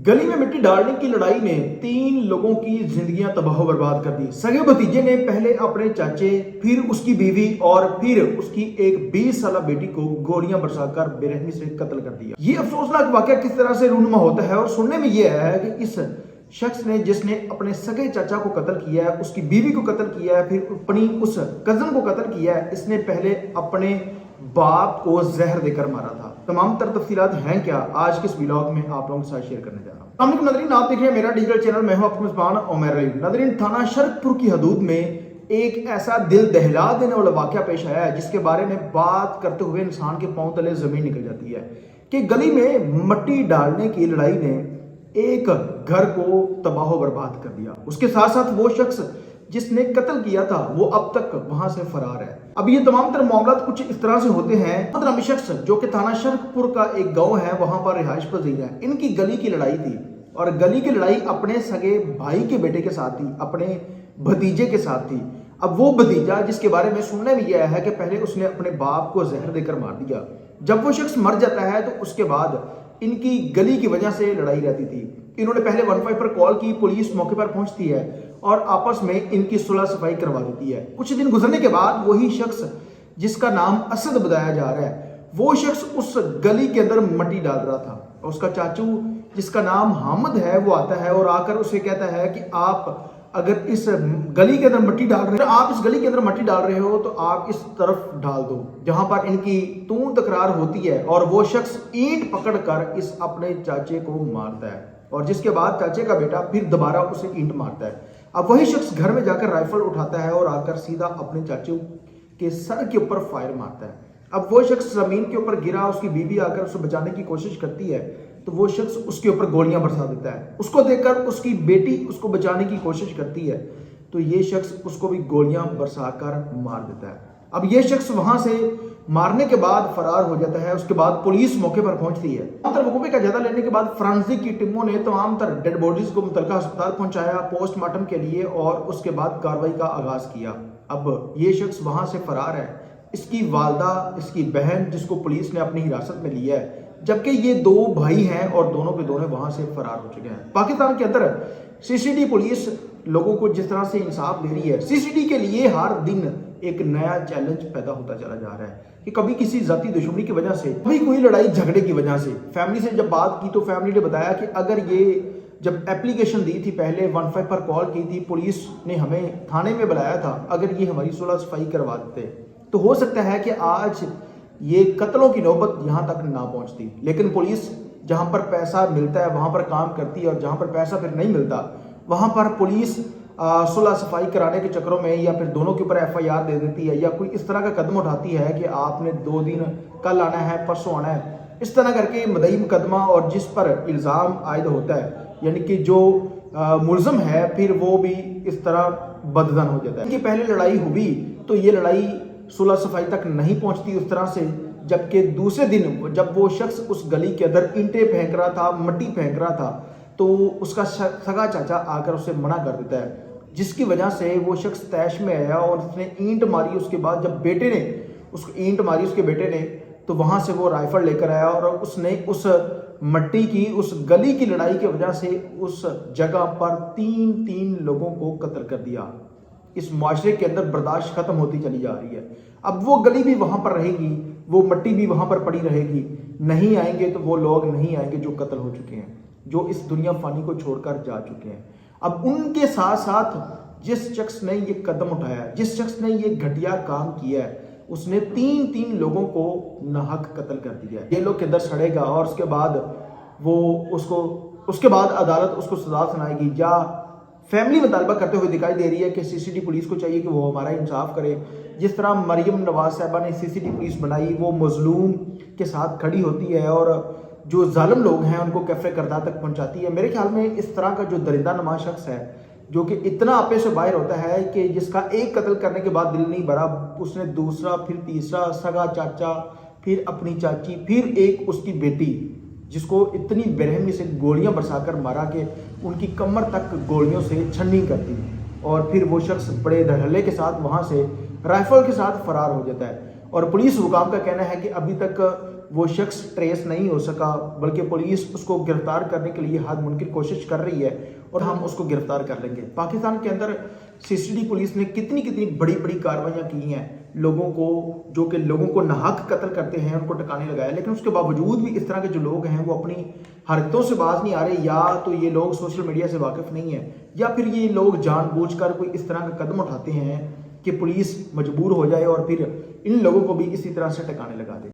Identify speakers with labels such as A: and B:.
A: गली में मिट्टी डालने की लड़ाई ने 3 लोगों की जिंदगियां तबाह बर्बाद कर दी। सगे भतीजे ने पहले अपने चाचे, फिर उसकी बीवी और फिर उसकी एक 20 साल बेटी को गोलियां बरसाकर बेरहमी से कत्ल कर दिया। ये अफसोसनाक वाकया किस तरह से रूनुमा होता है और सुनने में यह है कि इस शख्स ने जिसने अपने सगे चाचा को कत्ल किया है, उसकी बीवी को कत्ल किया है, फिर अपनी उस कजन को कत्ल किया है, इसने पहले अपने बाप को जहर देकर मारा था। तमाम तर तफसीलात हैं क्या, आज के इस व्लॉग में आप लोगों के साथ शेयर करने जा रहा हूं। अस्सलाम वालेकुम नाज़रीन, आप देख रहे हैं मेरा डिजिटल चैनल, मैं हूं आपका मेज़बान उमर रईम। नाज़रीन, थाना शरकपुर की हदूद में एक ऐसा दिल दहला देने वाला वाकया पेश आया है जिसके बारे में बात करते हुए इंसान के पांव तले जमीन निकल जाती है कि गली में मट्टी डालने की लड़ाई ने एक घर को तबाह बर्बाद कर दिया। उसके साथ साथ वो शख्स जिसने कत्ल किया था वो अब तक वहां से फरार है। अब ये तमाम तर मामला कुछ इस तरह से होते हैं। नामी शख्स जो कि थाना शरकपुर का एक गांव है, वहां पर रिहाइश पजीर है। इनकी गली की लड़ाई थी और गली की लड़ाई अपने सगे भाई के बेटे के साथ थी, अपने भतीजे के साथ थी। अब वो भतीजा जिसके बारे में सुनने में यह है कि पहले उसने अपने बाप को जहर देकर मार दिया। जब वो शख्स मर जाता है तो उसके बाद इनकी गली की वजह से लड़ाई रहती थी। इन्होंने पहले 15 पर कॉल की, पुलिस मौके पर पहुंचती है और आपस में इनकी सुलह सफाई करवा देती है। कुछ दिन गुजरने के बाद वही शख्स जिसका नाम असद बताया जा रहा है, वो शख्स उस गली के अंदर मट्टी डाल रहा था। उसका चाचू जिसका नाम हामिद है वो आता है और आकर उसे कहता है कि आप अगर इस गली के अंदर मट्टी डाल रहे हो, आप इस गली के अंदर मट्टी डाल रहे हो तो आप इस तरफ डाल दो जहां पर इनकी तू तकरार होती है। और वो शख्स ईंट पकड़कर इस अपने चाचे को मारता है और जिसके बाद चाचे का बेटा फिर दोबारा उसे ईंट मारता है। अब वही शख्स घर में जाकर राइफल उठाता है और आकर सीधा अपने चाचू के सर के ऊपर फायर मारता है। अब वो शख्स जमीन के ऊपर गिरा, उसकी बीवी आकर उसे बचाने की कोशिश करती है तो वो शख्स उसके ऊपर गोलियां बरसा देता है। उसको देखकर उसकी बेटी उसको बचाने की कोशिश करती है तो ये शख्स उसको भी गोलियां बरसाकर मार देता है। अब ये शख्स वहां से मारने के बाद फरार हो जाता है। उसके बाद पुलिस मौके पर पहुंचती है। वकूफे का जायजा लेने के बाद फोरेंसिक की टीमों ने तमाम तर डेड बॉडीज को मुतलका अस्पताल पहुंचाया पोस्टमार्टम के लिए और उसके बाद कार्रवाई का आगाज किया। अब ये शख्स वहां से फरार है। इसकी वालदा, इसकी बहन जिसको पुलिस ने अपनी हिरासत में लिया है, जबकि ये 2 भाई हैं और दोनों के दोनों वहां से फरार हो चुके हैं। पाकिस्तान के अंदर सीसीडी पुलिस लोगों को जिस तरह से इंसाफ दे रही है, सीसीडी के लिए हर दिन एक नया चैलेंज पैदा होता चला जा रहा है कि कभी किसी जाती दुश्मनी की वजह से, कभी कोई लड़ाई झगड़े की वजह से। फैमिली से जब बात की तो फैमिली ने बताया कि अगर ये जब एप्लीकेशन दी थी, पहले 15 पर कॉल की थी, पुलिस ने हमें थाने में बुलाया था, अगर ये हमारी सुलह सफाई करवा देते तो हो सकता है कि आज ये कत्लों की नौबत यहाँ तक ना पहुँचती। लेकिन पुलिस जहाँ पर पैसा मिलता है वहाँ पर काम करती है और जहाँ पर पैसा फिर नहीं मिलता वहाँ पर पुलिस सुलह सफाई कराने के चक्करों में या फिर दोनों के ऊपर FIR दे देती है या कोई इस तरह का कदम उठाती है कि आपने 2 दिन कल आना है, परसों आना है। इस तरह करके मदई मुकदमा और जिस पर इल्ज़ाम आयद होता है, यानी कि जो मुलज़म है, फिर वो भी इस तरह बददन हो जाता है। इनकी पहले लड़ाई हुई तो ये लड़ाई सुलह सफाई तक नहीं पहुंचती उस तरह से, जबकि दूसरे दिन जब वो शख्स उस गली के अंदर ईंटें फेंक रहा था, मट्टी फेंक रहा था, तो उसका सगा चाचा आकर उसे मना कर देता है, जिसकी वजह से वो शख्स तैश में आया और उसने ईंट मारी। उसके बाद जब बेटे ने उसको ईंट मारी, उसके बेटे ने, तो वहां से वो राइफल लेकर आया और उसने उस मट्टी की, उस गली की लड़ाई की वजह से उस जगह पर 3 लोगों को कत्ल कर दिया। इस माशरे के अंदर बर्दाश्त खत्म होती चली जा रही है। अब वो गली भी वहां पर रहेगी, वो मट्टी भी वहां पर पड़ी रहेगी। नहीं आएंगे तो वो लोग नहीं आएंगे जो कत्ल हो चुके हैं, जो इस दुनिया फानी को छोड़कर जा चुके हैं। अब उनके साथ साथ जिस शख्स ने ये कदम उठाया, जिस शख्स ने ये घटिया काम किया है, उसने 3 लोगों को नाहक कत्ल कर दिया है। ये लोग के अंदर सड़ेगा और उसके बाद वो उसके बाद अदालत उसको सजा सुनाएगी। या फैमिली मुतालबा करते हुए दिखाई दे रही है कि सीसीडी पुलिस को चाहिए कि वो हमारा इंसाफ करे। जिस तरह मरियम नवाज साहबा ने सीसीडी पुलिस बनाई, वो मजलूम के साथ खड़ी होती है और जो जालिम लोग हैं उनको कैफे करदार तक पहुंचाती है। मेरे ख्याल में इस तरह का जो दरिंदा नमा शख्स है, जो कि इतना आपे से बाहर होता है कि जिसका एक कत्ल करने के बाद दिल नहीं भरा, उसने दूसरा, फिर तीसरा, सगा चाचा, फिर अपनी चाची, फिर एक उसकी बेटी, जिसको इतनी बेरहमी से गोलियां बरसाकर मारा कि उनकी कमर तक गोलियों से छन्नी कर दी। और फिर वो शख्स बड़े धड़ल्ले के साथ वहां से राइफल के साथ फरार हो जाता है। और पुलिस हुकाम का कहना है कि अभी तक وہ شخص ٹریس نہیں ہو سکا، بلکہ پولیس اس کو گرفتار کرنے کے لیے ہر ممکن کوشش کر رہی ہے اور ہم اس کو گرفتار کر لیں گے۔ پاکستان کے اندر CCD پولیس نے کتنی بڑی کارروائیاں کی ہیں لوگوں کو، جو کہ لوگوں کو ناحق قتل کرتے ہیں، ان کو ٹکانے لگایا، لیکن اس کے باوجود بھی اس طرح کے جو لوگ ہیں وہ اپنی حرکتوں سے باز نہیں آ رہے، یا تو یہ لوگ سوشل میڈیا سے واقف نہیں ہیں، یا پھر یہ لوگ جان بوجھ کر کوئی اس طرح کا قدم اٹھاتے ہیں کہ پولیس مجبور ہو جائے اور پھر ان لوگوں کو بھی اسی طرح سے ٹکانے لگا دے۔